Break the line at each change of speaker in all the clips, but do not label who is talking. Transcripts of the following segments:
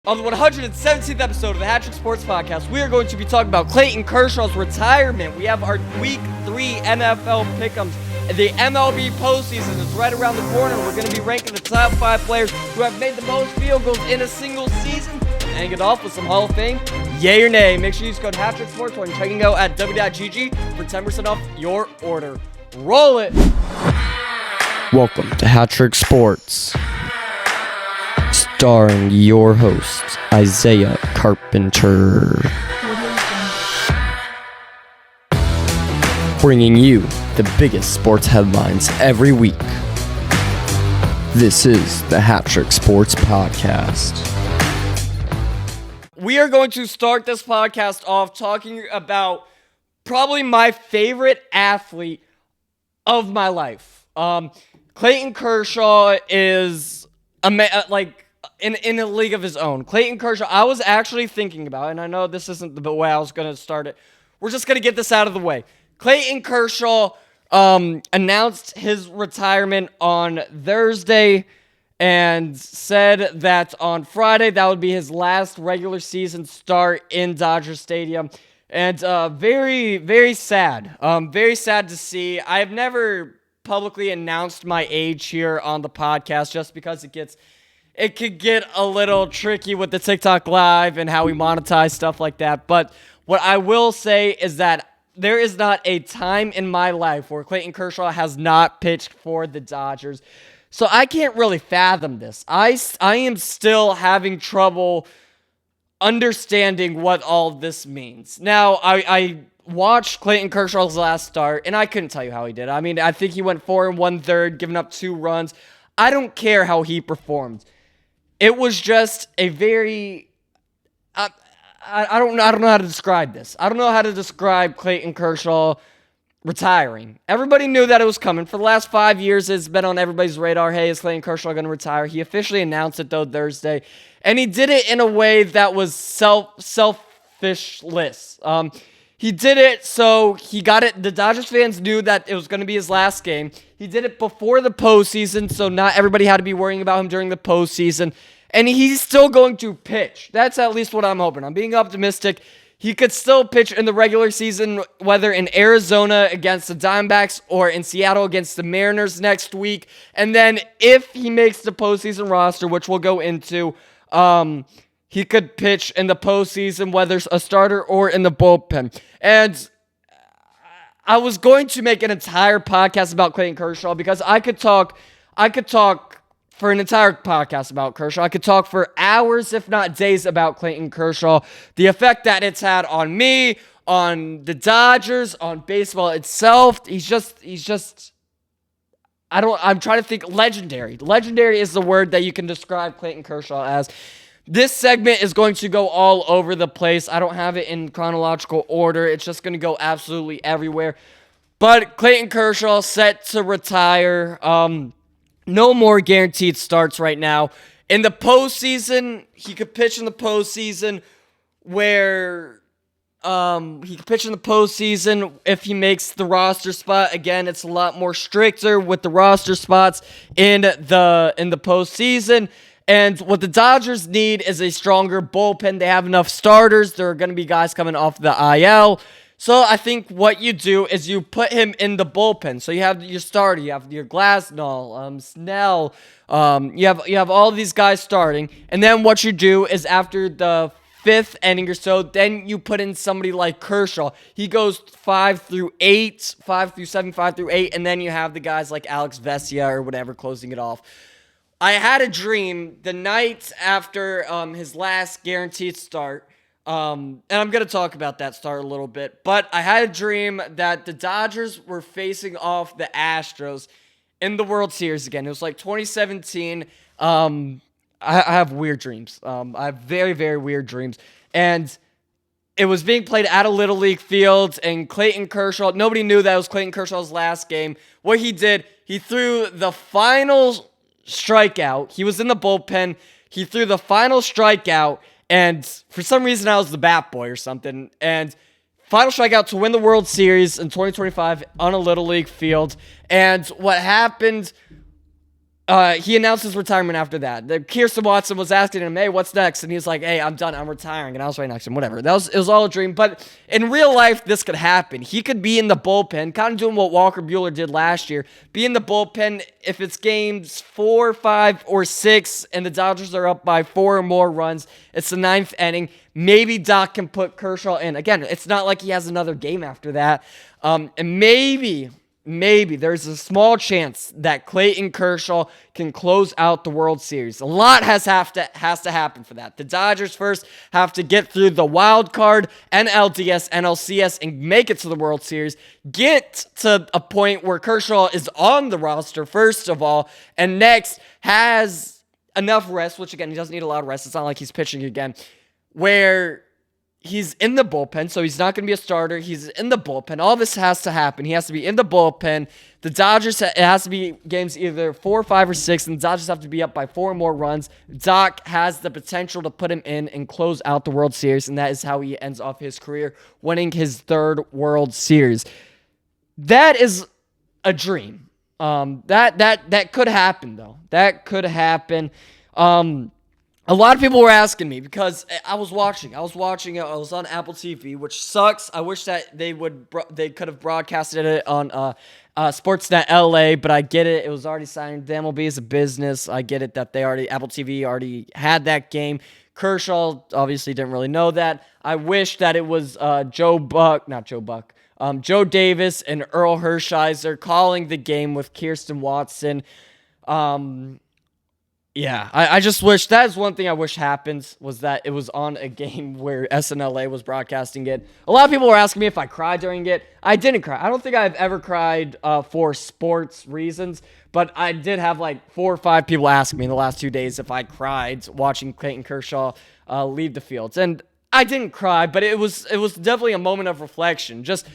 On the 117th episode of the HatTrick Sports Podcast, we are going to be talking about Clayton Kershaw's retirement. We have our Week 3 NFL pick'ems. The MLB postseason is right around the corner. We're going to be ranking the top 5 players who have made the most field goals in a single season. Hang it off with some Hall of Fame. Yay or nay. Make sure you use code HatTrick Sports when checking out at w.gg for 10% off your order. Roll it! Welcome to HatTrick Sports, starring your host, Isaiah Carpenter. Bringing you the biggest sports headlines every week. This is the HatTrick Sports Podcast. We are going to start this podcast off talking about probably my favorite athlete of my life. Clayton Kershaw is in a league of his own. Clayton Kershaw, I was actually thinking about, and I know this isn't the way I was going to start it. We're just going to get this out of the way. Clayton Kershaw announced his retirement on Thursday and said that on Friday that would be his last regular season start in Dodger Stadium. And very, very sad. Very sad to see. I've never publicly announced my age here on the podcast just because it could get a little tricky with the TikTok Live and how we monetize stuff like that. But what I will say is that there is not a time in my life where Clayton Kershaw has not pitched for the Dodgers. So I can't really fathom this. I am still having trouble understanding what all this means. Now, I watched Clayton Kershaw's last start, and I couldn't tell you how he did. I mean, I think he went 4 1/3, giving up 2 runs. I don't care how he performed. It was just a very... I don't know how to describe this. I don't know how to describe Clayton Kershaw retiring. Everybody knew that it was coming. For the last 5 years, it's been on everybody's radar. Hey, is Clayton Kershaw going to retire? He officially announced it, though, Thursday. And he did it in a way that was selfishless. He did it so he got it. The Dodgers fans knew that it was going to be his last game. He did it before the postseason, so not everybody had to be worrying about him during the postseason. And he's still going to pitch. That's at least what I'm hoping. I'm being optimistic. He could still pitch in the regular season, whether in Arizona against the Diamondbacks or in Seattle against the Mariners next week. And then if he makes the postseason roster, which we'll go into, he could pitch in the postseason, whether it's a starter or in the bullpen. And I was going to make an entire podcast about Clayton Kershaw because I could talk for an entire podcast about Kershaw. I could talk for hours, if not days, about Clayton Kershaw. The effect that it's had on me, on the Dodgers, on baseball itself. I'm trying to think legendary. Legendary is the word that you can describe Clayton Kershaw as. This segment is going to go all over the place. I don't have it in chronological order. It's just going to go absolutely everywhere. But Clayton Kershaw set to retire. No more guaranteed starts right now. In the postseason, he could pitch in the postseason if he makes the roster spot. Again, it's a lot more stricter with the roster spots in the postseason. And what the Dodgers need is a stronger bullpen. They have enough starters. There are going to be guys coming off the IL. So I think what you do is you put him in the bullpen. So you have your starter, you have your Glasnow, Snell, you have all these guys starting. And then what you do is after the 5th inning or so, then you put in somebody like Kershaw. He goes 5 through 8, 5 through 7, 5 through 8, and then you have the guys like Alex Vesia or whatever closing it off. I had a dream the night after his last guaranteed start. And I'm going to talk about that start a little bit. But I had a dream that the Dodgers were facing off the Astros in the World Series again. It was like 2017. I have weird dreams. I have very, very weird dreams. And it was being played at a Little League field. And Clayton Kershaw, nobody knew that it was Clayton Kershaw's last game. What he did, he threw the final strikeout. He was in the bullpen. He threw the final strikeout. And for some reason, I was the bat boy or something. And final strikeout to win the World Series in 2025 on a Little League field. And what happened He announced his retirement after that. Kirsten Watson was asking him, hey, what's next? And he's like, hey, I'm done. I'm retiring. And I was right next to him. Whatever. It was all a dream. But in real life, this could happen. He could be in the bullpen, kind of doing what Walker Buehler did last year. Be in the bullpen if it's games 4, 5, or 6, and the Dodgers are up by 4 or more runs. It's the 9th inning. Maybe Doc can put Kershaw in. Again, it's not like he has another game after that. And maybe there's a small chance that Clayton Kershaw can close out the World Series. A lot has to happen for that. The Dodgers first have to get through the wild card, NLDS, NLCS, and make it to the World Series. Get to a point where Kershaw is on the roster, first of all, and next has enough rest, which again, he doesn't need a lot of rest. It's not like he's pitching again, where he's in the bullpen, so he's not going to be a starter. He's in the bullpen. All this has to happen. He has to be in the bullpen. The Dodgers, it has to be games either 4, 5, or 6, and the Dodgers have to be up by 4 more runs. Doc has the potential to put him in and close out the World Series, and that is how he ends off his career, winning his 3rd World Series. That is a dream. That could happen, though. That could happen. A lot of people were asking me because I was watching it. I was on Apple TV, which sucks. I wish that they could have broadcasted it on Sportsnet LA, but I get it. It was already signed. The MLB is a business. I get it that Apple TV already had that game. Kershaw obviously didn't really know that. I wish that it was Joe Davis and Earl Hershiser calling the game with Kirsten Watson. Yeah, I just wish, that is one thing I wish happens, was that it was on a game where SNLA was broadcasting it. A lot of people were asking me if I cried during it. I didn't cry. I don't think I've ever cried for sports reasons, but I did have like 4 or 5 people ask me in the last 2 days if I cried watching Clayton Kershaw leave the field. And I didn't cry, but it was definitely a moment of reflection. Just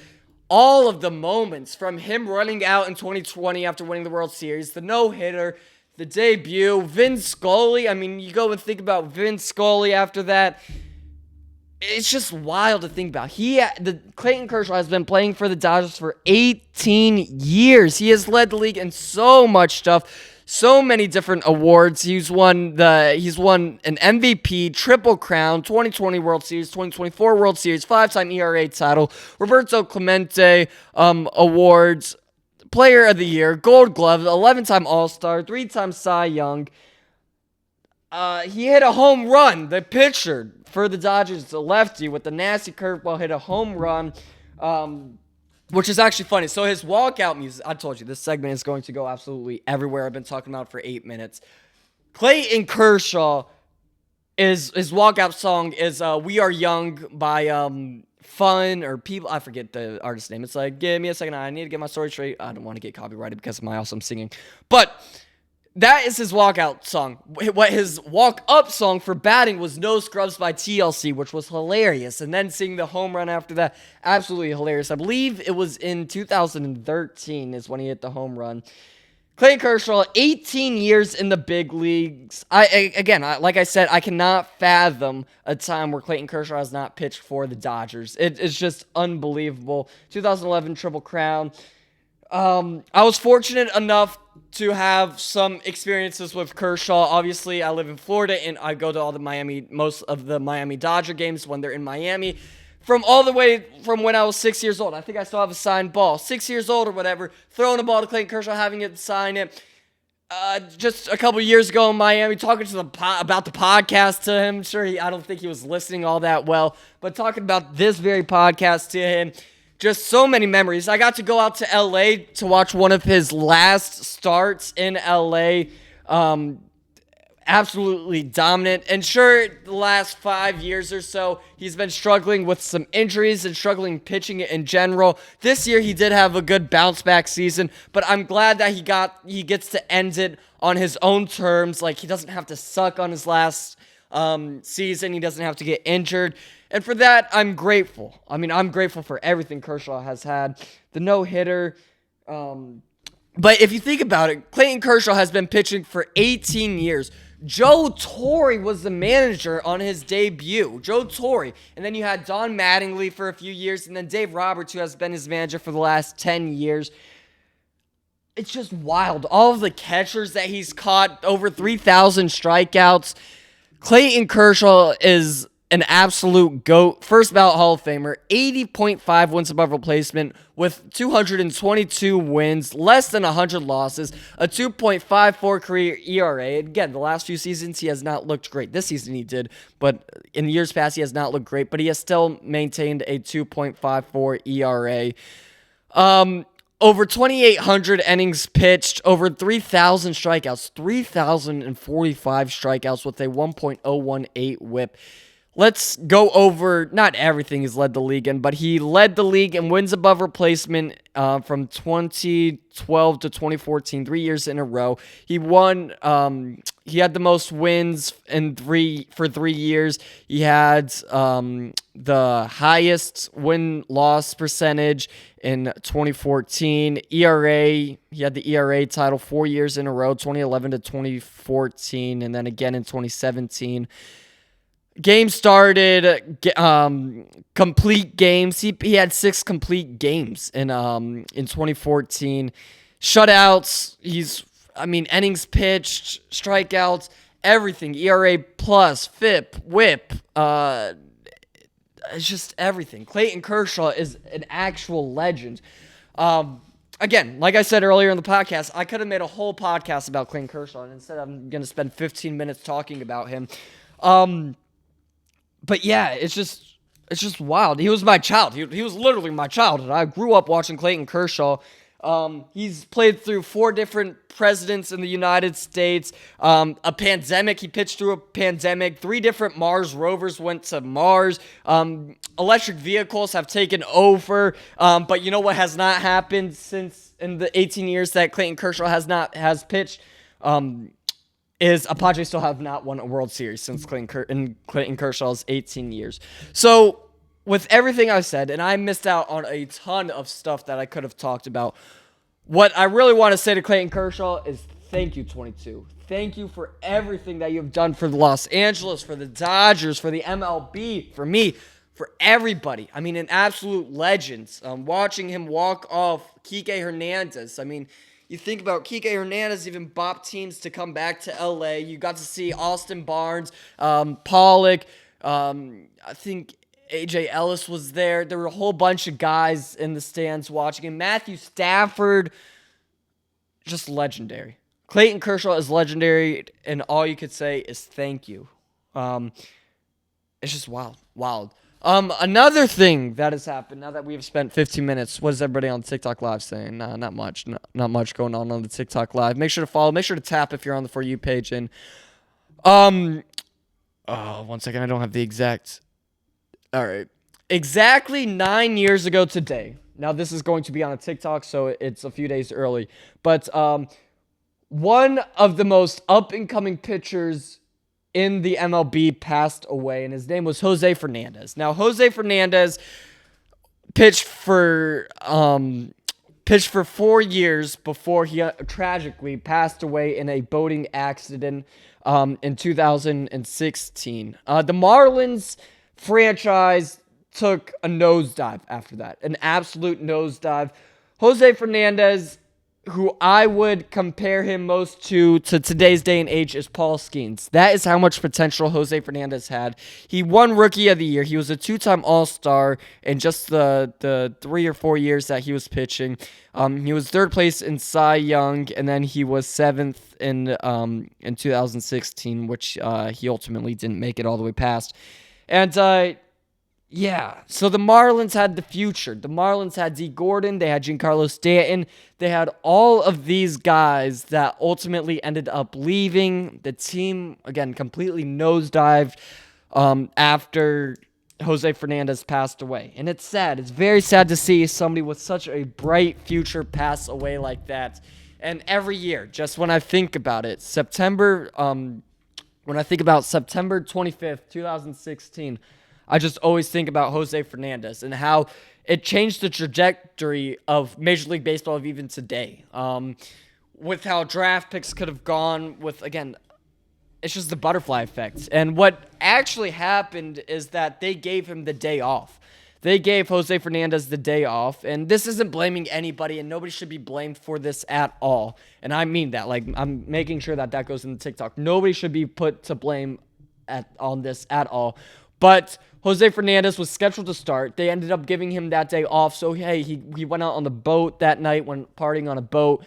all of the moments from him running out in 2020 after winning the World Series, the no-hitter, the debut, Vin Scully. I mean, you go and think about Vin Scully after that. It's just wild to think about. Clayton Kershaw has been playing for the Dodgers for 18 years. He has led the league in so much stuff, so many different awards. He's won an MVP, Triple Crown, 2020 World Series, 2024 World Series, 5-time ERA title, Roberto Clemente awards, Player of the Year, Gold Glove, 11-time All-Star, 3-time Cy Young. He hit a home run. The pitcher for the Dodgers, the lefty with the nasty curveball, hit a home run, which is actually funny. So his walkout music, I told you, this segment is going to go absolutely everywhere. I've been talking about it for 8 minutes. Clayton Kershaw, his walkout song is We Are Young by Fun or People, I forget the artist's name. It's like, give me a second, I need to get my story straight. I don't want to get copyrighted because of my awesome singing. But that is his walkout song. What his walk-up song for batting was No Scrubs by TLC, which was hilarious. And then seeing the home run after that, absolutely hilarious. I believe it was in 2013 is when he hit the home run. Clayton Kershaw, 18 years in the big leagues. Like I said, I cannot fathom a time where Clayton Kershaw has not pitched for the Dodgers. It's just unbelievable. 2011 Triple Crown. I was fortunate enough to have some experiences with Kershaw. Obviously, I live in Florida, and I go to most of the Miami Dodger games when they're in Miami. From when I was 6 years old. I think I still have a signed ball. 6 years old or whatever. Throwing a ball to Clayton Kershaw, having it sign it. Just a couple years ago in Miami, talking to about the podcast to him. Sure, I don't think he was listening all that well. But talking about this very podcast to him. Just so many memories. I got to go out to LA to watch one of his last starts in LA. Absolutely dominant. And sure, the last 5 years or so, he's been struggling with some injuries and struggling pitching in general. This year, he did have a good bounce-back season, but I'm glad that he gets to end it on his own terms. Like, he doesn't have to suck on his last season. He doesn't have to get injured. And for that, I'm grateful. I mean, I'm grateful for everything Kershaw has had. The no-hitter. But if you think about it, Clayton Kershaw has been pitching for 18 years. Joe Torre was the manager on his debut. Joe Torre. And then you had Don Mattingly for a few years. And then Dave Roberts, who has been his manager for the last 10 years. it's just wild. All of the catchers that he's caught, over 3,000 strikeouts. Clayton Kershaw is an absolute GOAT, first ballot Hall of Famer, 80.5 wins above replacement with 222 wins, less than 100 losses, a 2.54 career ERA. Again, the last few seasons he has not looked great. This season he did, but in years past he has not looked great, but he has still maintained a 2.54 ERA. Over 2,800 innings pitched, over 3,000 strikeouts, 3,045 strikeouts with a 1.018 whip. Let's go over, not everything he's led the league in, but he led the league in wins above replacement from 2012 to 2014, 3 years in a row. He won, he had the most wins for 3 years. He had the highest win-loss percentage in 2014. ERA, he had the ERA title 4 years in a row, 2011 to 2014, and then again in 2017. Game started, complete games. He had 6 complete games in 2014. Shutouts. Innings pitched, strikeouts, everything. ERA plus, FIP, WHIP. It's just everything. Clayton Kershaw is an actual legend. Again, like I said earlier in the podcast, I could have made a whole podcast about Clayton Kershaw, and instead I'm going to spend 15 minutes talking about him. But yeah, it's just wild. He was my child. He was literally my childhood. I grew up watching Clayton Kershaw. He's played through 4 different presidents in the United States. A pandemic. He pitched through a pandemic. 3 different Mars rovers went to Mars. Electric vehicles have taken over. But you know what has not happened since in the 18 years that Clayton Kershaw has pitched? Is Padres still have not won a World Series since Clayton Kershaw's 18 years. So, with everything I said, and I missed out on a ton of stuff that I could have talked about, what I really want to say to Clayton Kershaw is thank you, 22. Thank you for everything that you've done for the Los Angeles, for the Dodgers, for the MLB, for me, for everybody. An absolute legend. Watching him walk off Kike Hernandez. You think about Kike Hernandez even bopped teams to come back to LA. You got to see Austin Barnes, Pollock. I think AJ Ellis was there. There were a whole bunch of guys in the stands watching him. Matthew Stafford, just legendary. Clayton Kershaw is legendary, and all you could say is thank you. It's just wild. Another thing that has happened now that we've spent 15 minutes, what is everybody on TikTok Live saying? Nah, not much. Not much going on the TikTok Live. Make sure to follow. Make sure to tap if you're on the For You page. And, 1 second. I don't have the exact. All right. Exactly 9 years ago today. Now, this is going to be on a TikTok, so it's a few days early. But, one of the most up-and-coming pitchers in the MLB passed away, and his name was Jose Fernandez. Now, Jose Fernandez pitched for 4 years before he tragically passed away in a boating accident in 2016. The Marlins franchise took a nosedive after that, an absolute nosedive. Jose Fernandez, who I would compare him most to today's day and age, is Paul Skeens. That is how much potential Jose Fernandez had. He won Rookie of the Year. He was a 2-time All-Star in just the 3 or 4 years that he was pitching. He was 3rd place in Cy Young, and then he was 7th in 2016, which he ultimately didn't make it all the way past. And yeah, so the Marlins had the future. The Marlins had D. Gordon, they had Giancarlo Stanton, they had all of these guys that ultimately ended up leaving. The team, again, completely nosedived after Jose Fernandez passed away. And it's sad. It's very sad to see somebody with such a bright future pass away like that. And every year, just when I think about it, September 25th, 2016, I just always think about Jose Fernandez and how it changed the trajectory of Major League Baseball of even today. With how draft picks could have gone with, again, it's just the butterfly effect. And what actually happened is that they gave him the day off. they gave Jose Fernandez the day off. And this isn't blaming anybody, and nobody should be blamed for this at all. And I mean that. Like, I'm making sure that goes in the TikTok. Nobody should be put to blame on this at all. But Jose Fernandez was scheduled to start. They ended up giving him that day off. So, hey, he went out on the boat that night, went partying on a boat.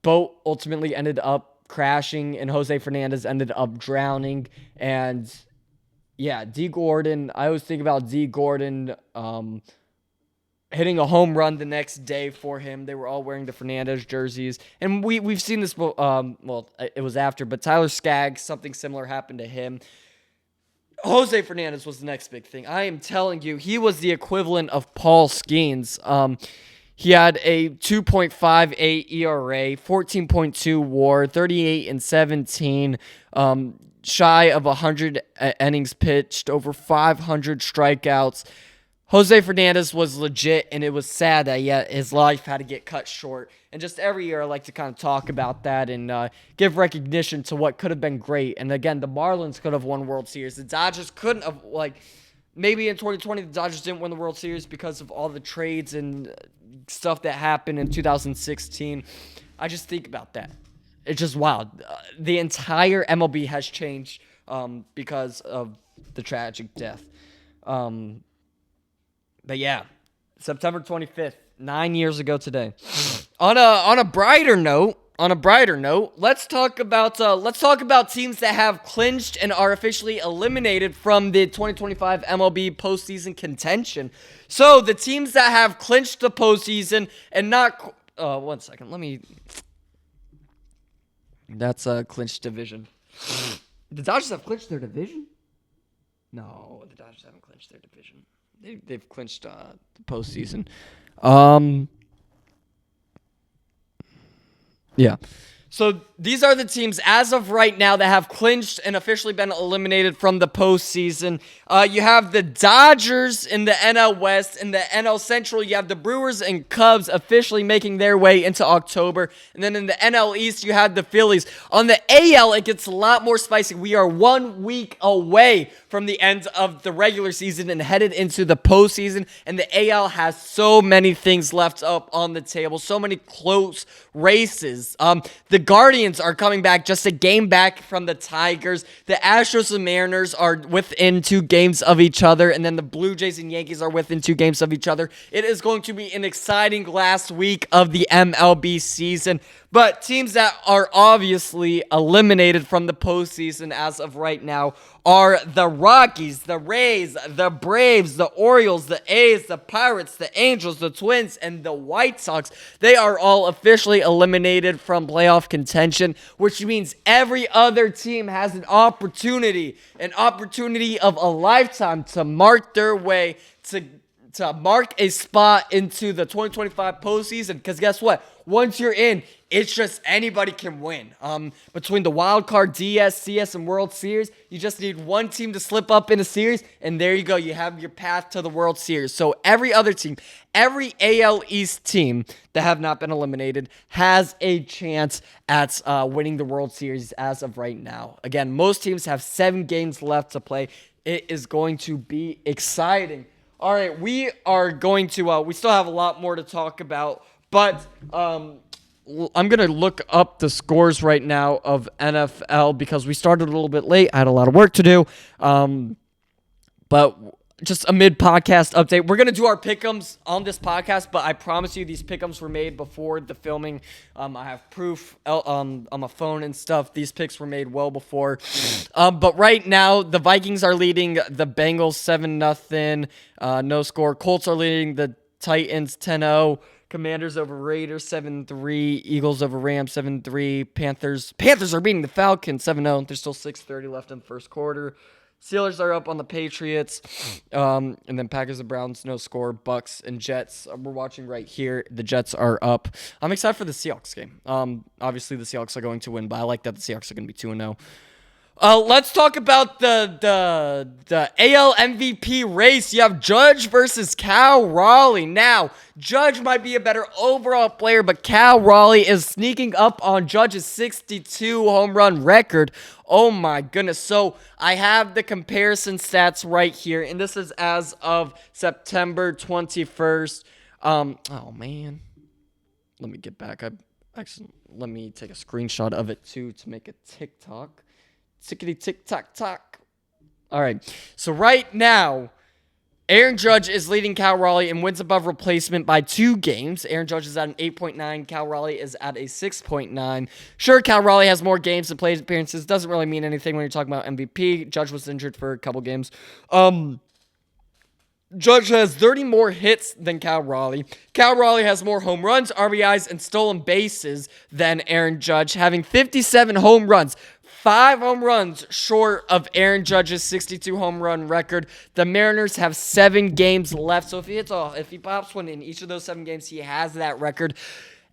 Boat ultimately ended up crashing, and Jose Fernandez ended up drowning. And yeah, D. Gordon, I always think about D. Gordon hitting a home run the next day for him. They were all wearing the Fernandez jerseys. And we've seen this, well, it was after, but Tyler Skaggs, something similar happened to him. Jose Fernandez was the next big thing. I am telling you, he was the equivalent of Paul Skeens. He had a 2.58 ERA, 14.2 WAR, 38-17, shy of 100 innings pitched, over 500 strikeouts. Jose Fernandez was legit, and it was sad that his life had to get cut short. And just every year, I like to kind of talk about that and give recognition to what could have been great. And again, the Marlins could have won World Series. The Dodgers couldn't have, maybe in 2020, the Dodgers didn't win the World Series because of all the trades and stuff that happened in 2016. I just think about that. It's just wild. The entire MLB has changed because of the tragic death. But yeah, September 25th, 9 years ago today. On a brighter note, let's talk about teams that have clinched and are officially eliminated from the 2025 MLB postseason contention. So the teams that have clinched the postseason and not 1 second, that's a clinched division. The Dodgers have clinched their division? No, the Dodgers haven't clinched their division. They've clinched the postseason. Yeah. So these are the teams as of right now that have clinched and officially been eliminated from the postseason. You have the Dodgers in the NL West. In the NL Central, you have the Brewers and Cubs officially making their way into October. And then in the NL East, you have the Phillies. On the AL, it gets a lot more spicy. We are 1 week away from the end of the regular season and headed into the postseason. And the AL has so many things left up on the table, so many close races. The Guardians are coming back just a game back from the Tigers. The Astros and Mariners are within 2 games of each other, and then the Blue Jays and Yankees are within 2 games of each other. It is going to be an exciting last week of the MLB season. But teams that are obviously eliminated from the postseason as of right now are the Rockies, the Rays, the Braves, the Orioles, the A's, the Pirates, the Angels, the Twins, and the White Sox. They are all officially eliminated from playoff contention, which means every other team has an opportunity of a lifetime to mark their way to mark a spot into the 2025 postseason. Because guess what? Once you're in, it's just anybody can win. Between the wild card, DS, CS, and World Series, you just need one team to slip up in a series, and there you go. You have your path to the World Series. So every other team, every AL East team that have not been eliminated has a chance at winning the World Series as of right now. Again, most teams have 7 games left to play. It is going to be exciting. All right, we are going to, we still have a lot more to talk about, but I'm going to look up the scores right now of NFL because we started a little bit late. I had a lot of work to do, but just a mid-podcast update. We're going to do our pick'ems on this podcast, but I promise you these pick'ems were made before the filming. I have proof on my phone and stuff. These picks were made well before. But right now, the Vikings are leading the Bengals 7-0. No score. Colts are leading the Titans 10-0. Commanders over Raiders 7-3. Eagles over Rams 7-3. Panthers are beating the Falcons 7-0. There's still 6:30 left in the first quarter. Steelers are up on the Patriots, and then Packers and Browns, no score. Bucks and Jets, we're watching right here. The Jets are up. I'm excited for the Seahawks game. Obviously, the Seahawks are going to win, but I like that the Seahawks are going to be 2-0. Let's talk about the AL MVP race. You have Judge versus Cal Raleigh. Now, Judge might be a better overall player, but Cal Raleigh is sneaking up on Judge's 62 home run record. Oh my goodness. So I have the comparison stats right here, and this is as of September 21st. Oh man. Let me get back. Let me take a screenshot of it too to make a TikTok. Tickety tick tock tock. All right. So right now, Aaron Judge is leading Cal Raleigh in wins above replacement by 2 games. Aaron Judge is at an 8.9. Cal Raleigh is at a 6.9. Sure, Cal Raleigh has more games and plate appearances. Doesn't really mean anything when you're talking about MVP. Judge was injured for a couple games. Judge has 30 more hits than Cal Raleigh. Cal Raleigh has more home runs, RBIs, and stolen bases than Aaron Judge, having 57 home runs. 5 home runs short of Aaron Judge's 62 home run record. The Mariners have 7 games left, so if he pops one in each of those 7 games, he has that record.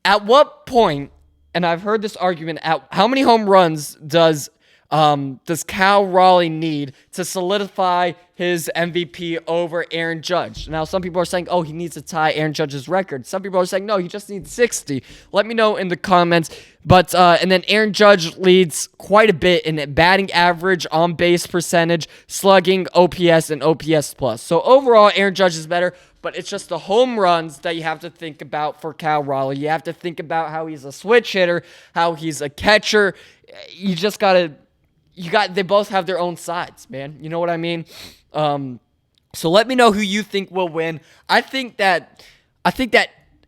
At what point, and I've heard this argument, at how many home runs does Cal Raleigh need to solidify his MVP over Aaron Judge? Now, some people are saying, he needs to tie Aaron Judge's record. Some people are saying, no, he just needs 60. Let me know in the comments. But and then Aaron Judge leads quite a bit in batting average, on base percentage, slugging, OPS, and OPS plus. So overall, Aaron Judge is better. But it's just the home runs that you have to think about for Cal Raleigh. You have to think about how he's a switch hitter, how he's a catcher. You just gotta. They both have their own sides, man. You know what I mean? So let me know who you think will win. I think that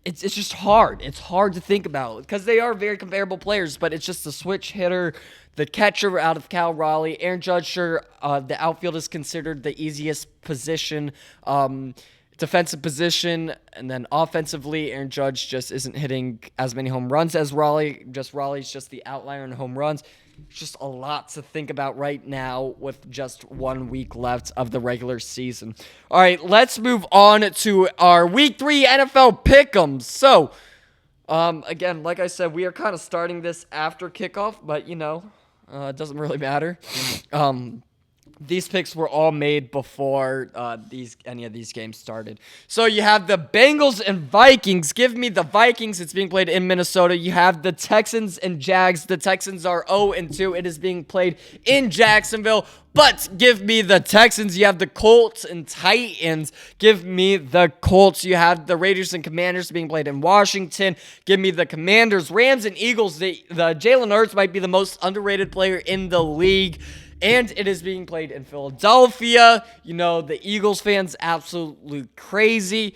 it's just hard. It's hard to think about because they are very comparable players, but it's just the switch hitter, the catcher out of Cal Raleigh. Aaron Judge, sure, the outfield is considered the easiest position, defensive position, and then offensively, Aaron Judge just isn't hitting as many home runs as Raleigh. Raleigh's just the outlier in home runs. Just a lot to think about right now with just 1 week left of the regular season. All right, let's move on to our Week 3 NFL Pick'ems. So, again, like I said, we are kind of starting this after kickoff, but, it doesn't really matter. These picks were all made before any of these games started. So you have the Bengals and Vikings. Give me the Vikings. It's being played in Minnesota. You have the Texans and Jags. The Texans are 0-2. It is being played in Jacksonville. But give me the Texans. You have the Colts and Titans. Give me the Colts. You have the Raiders and Commanders being played in Washington. Give me the Commanders. Rams and Eagles. The Jalen Hurts might be the most underrated player in the league. And it is being played in Philadelphia. The Eagles fans absolutely crazy.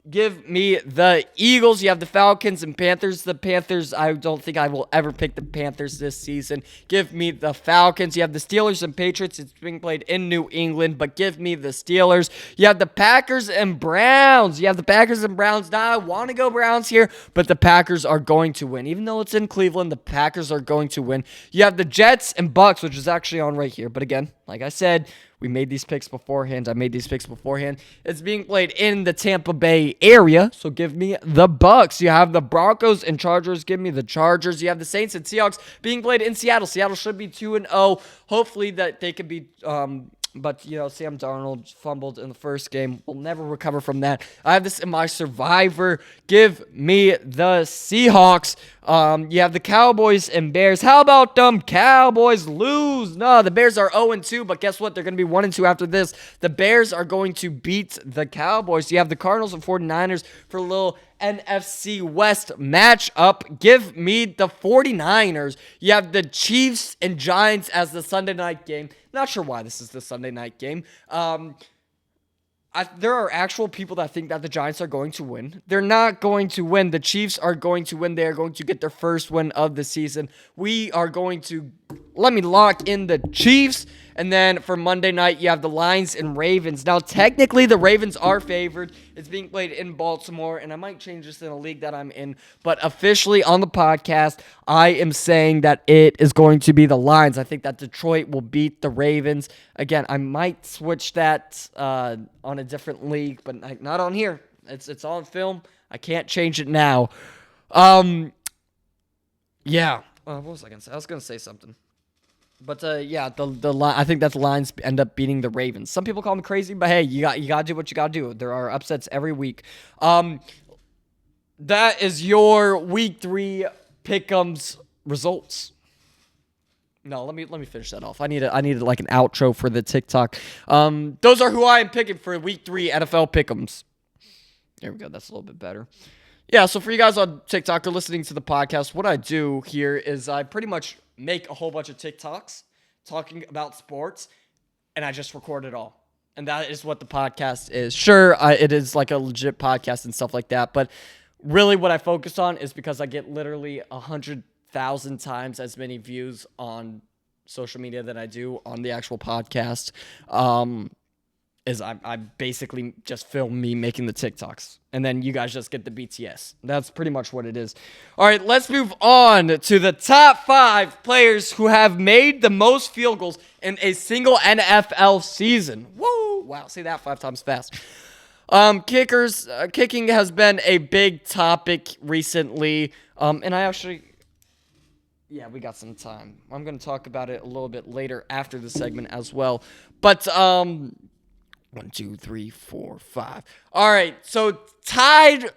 Give me the Eagles. You have the Falcons and Panthers. The Panthers, I don't think I will ever pick the Panthers this season. Give me the Falcons. You have the Steelers and Patriots. It's being played in New England, but give me the Steelers. You have the Packers and Browns. Now, I want to go Browns here, but the Packers are going to win. Even though it's in Cleveland, the Packers are going to win. You have the Jets and Bucks, which is actually on right here. But again, like I said, we made these picks beforehand. It's being played in the Tampa Bay area, so give me the Bucks. You have the Broncos and Chargers. Give me the Chargers. You have the Saints and Seahawks being played in Seattle. Seattle should be 2-0. Hopefully that they could be but, Sam Darnold fumbled in the first game. We'll never recover from that. I have this in my survivor. Give me the Seahawks. You have the Cowboys and Bears. How about them Cowboys lose? No, the Bears are 0-2, but guess what? They're going to be 1-2 after this. The Bears are going to beat the Cowboys. You have the Cardinals and 49ers for a little NFC West matchup. Give me the 49ers. You have the Chiefs and Giants as the Sunday night game. Not sure why this is the Sunday night game. There are actual people that think that the Giants are going to win. They're not going to win. The Chiefs are going to win. They are going to get their first win of the season. Let me lock in the Chiefs. And then for Monday night, you have the Lions and Ravens. Now, technically, the Ravens are favored. It's being played in Baltimore, and I might change this in a league that I'm in. But officially on the podcast, I am saying that it is going to be the Lions. I think that Detroit will beat the Ravens. Again, I might switch that on a different league, but not on here. It's on film. I can't change it now. Yeah. What was I going to say? I was going to say something. But yeah, the line, I think that the Lions end up beating the Ravens. Some people call me crazy, but hey, you got to do what you got to do. There are upsets every week. That is your week 3 pick'ems results. No, let me finish that off. I need like an outro for the TikTok. Those are who I am picking for week 3 NFL pick'ems. There we go. That's a little bit better. Yeah, so for you guys on TikTok or listening to the podcast, what I do here is I pretty much make a whole bunch of TikToks talking about sports, and I just record it all. And that is what the podcast is. Sure, it is like a legit podcast and stuff like that, but really what I focus on is because I get literally 100,000 times as many views on social media than I do on the actual podcast. I basically just film me making the TikToks, and then you guys just get the BTS. That's pretty much what it is. All right, let's move on to the top 5 players who have made the most field goals in a single NFL season. Woo! Wow, say that 5 times fast. Kickers, kicking has been a big topic recently, and I actually... Yeah, we got some time. I'm going to talk about it a little bit later after the segment as well. But, 1, 2, 3, 4, 5. All right, so tied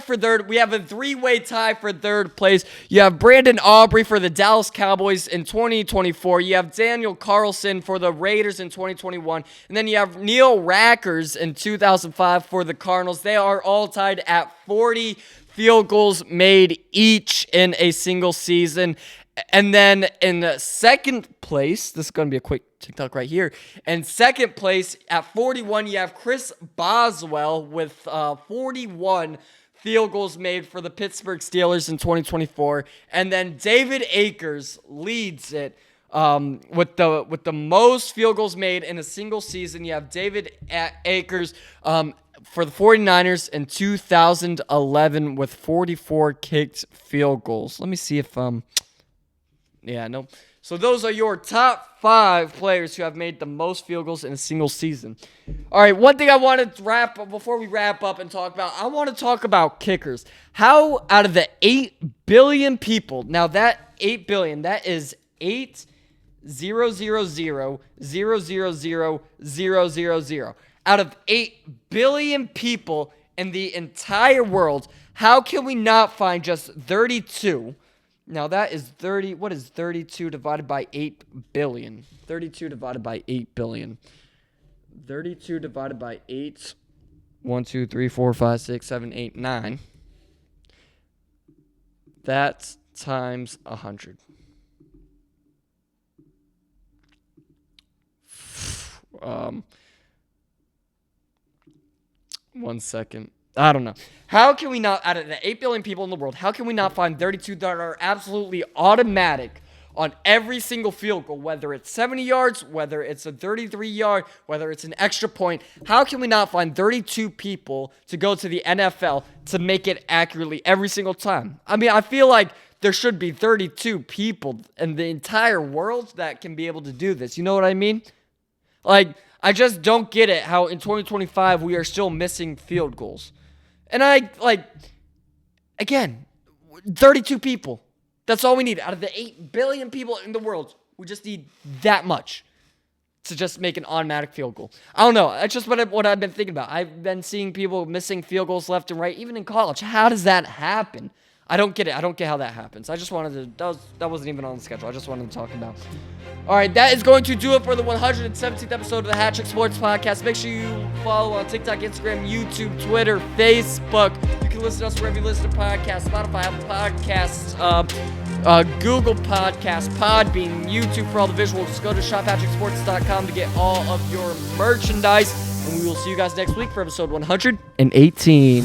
for third. We have a 3-way tie for third place. You have Brandon Aubrey for the Dallas Cowboys in 2024. You have Daniel Carlson for the Raiders in 2021. And then you have Neil Rackers in 2005 for the Cardinals. They are all tied at 40 field goals made each in a single season. And then in second place, this is going to be a quick TikTok right here. In second place, at 41, you have Chris Boswell with 41 field goals made for the Pittsburgh Steelers in 2024. And then David Akers leads it with the most field goals made in a single season. You have David Akers for the 49ers in 2011 with 44 kicked field goals. Let me see if... Yeah, no. So those are your top 5 players who have made the most field goals in a single season. All right, one thing I want to wrap up before we wrap up and talk about, I want to talk about kickers. How out of the 8 billion people, now that 8 billion, that is 8,000,000,000,000. Out of 8 billion people in the entire world, how can we not find just 32? Now that is 30. What is 32 divided by 8 billion? 32 divided by 8 billion. 32 divided by 8. 1, 2, 3, 4, 5, 6, 7, 8, 9. That's times 100. 1 second. I don't know. How can we not, out of the 8 billion people in the world, how can we not find 32 that are absolutely automatic on every single field goal, whether it's 70 yards, whether it's a 33-yard, whether it's an extra point? How can we not find 32 people to go to the NFL to make it accurately every single time? I mean, I feel like there should be 32 people in the entire world that can be able to do this. You know what I mean? Like, I just don't get it how in 2025 we are still missing field goals. And again, 32 people. That's all we need. Out of the 8 billion people in the world, we just need that much to just make an automatic field goal. I don't know. That's just what I've been thinking about. I've been seeing people missing field goals left and right, even in college. How does that happen? I don't get it. I don't get how that happens. I just wanted to... That wasn't even on the schedule. I just wanted to talk about. All right, that is going to do it for the 117th episode of the HatTrick Sports Podcast. Make sure you follow on TikTok, Instagram, YouTube, Twitter, Facebook. You can listen to us wherever you listen to podcasts. Spotify, Apple Podcasts, Google Podcasts, Podbean, YouTube for all the visuals. Just go to shophattricksports.com to get all of your merchandise. And we will see you guys next week for episode 118.